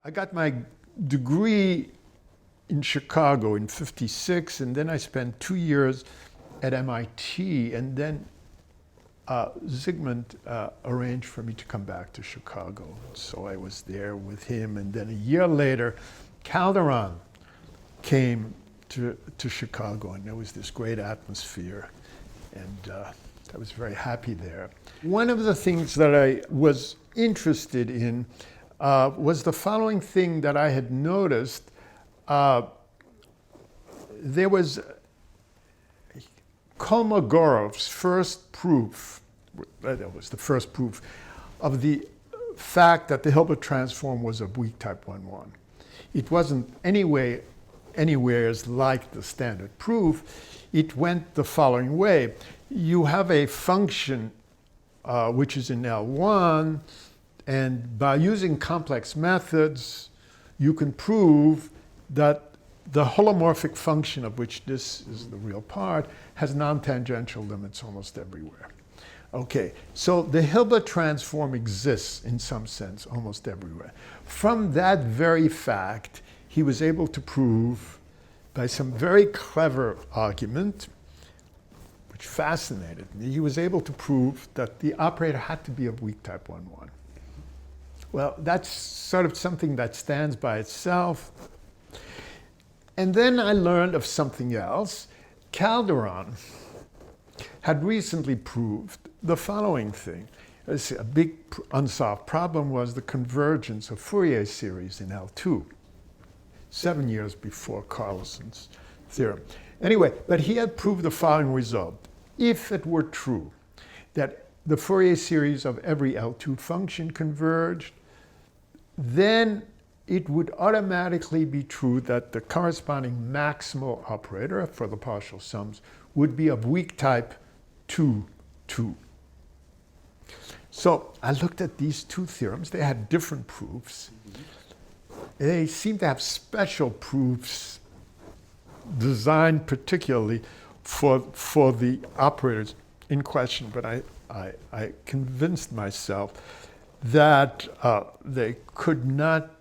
I got my degree in Chicago in '56, and then I spent 2 years at MIT, and then Zygmunt arranged for me to come back to Chicago. So I was there with him, and then a year later, Calderon came to Chicago, and there was this great atmosphere, and I was very happy there. One of the things that I was interested in was the following thing that I had noticed. There was Kolmogorov's first proof, that was the first proof, of the fact that the Hilbert transform was a weak type 1-1. It wasn't anywhere like the standard proof. It went the following way. You have a function which is in L1, and by using complex methods, you can prove that the holomorphic function, of which this is the real part, has non-tangential limits almost everywhere. Okay, so the Hilbert transform exists in some sense almost everywhere. From that very fact, he was able to prove by some very clever argument, which fascinated me, he was able to prove that the operator had to be of weak type 1-1. Well, that's sort of something that stands by itself. And then I learned of something else. Calderon had recently proved the following thing. A big unsolved problem was the convergence of Fourier series in L2, 7 years before Carlson's theorem. Anyway, but he had proved the following result. If it were true that the Fourier series of every L2 function converged, then it would automatically be true that the corresponding maximal operator for the partial sums would be of weak type 2-2. So I looked at these two theorems. They had different proofs. They seemed to have special proofs designed particularly for the operators in question. But I convinced myself that they could not,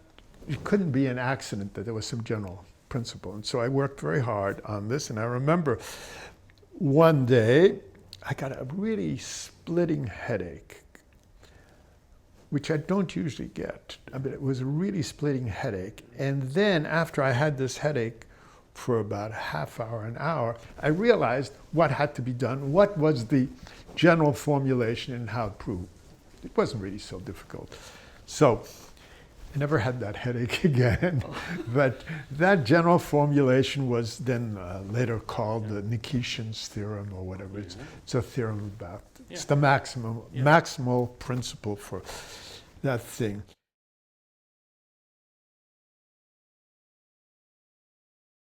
it couldn't be an accident that there was some general principle. And so I worked very hard on this. And I remember one day I got a really splitting headache, which I don't usually get. I mean, it was a really splitting headache. And then after I had this headache for about a half hour, an hour, I realized what had to be done, what was the general formulation and how to prove. It wasn't really so difficult. So I never had that headache again. But that general formulation was then later called the Nikishin's theorem or whatever. It's a theorem about, it's the maximal principle for that thing.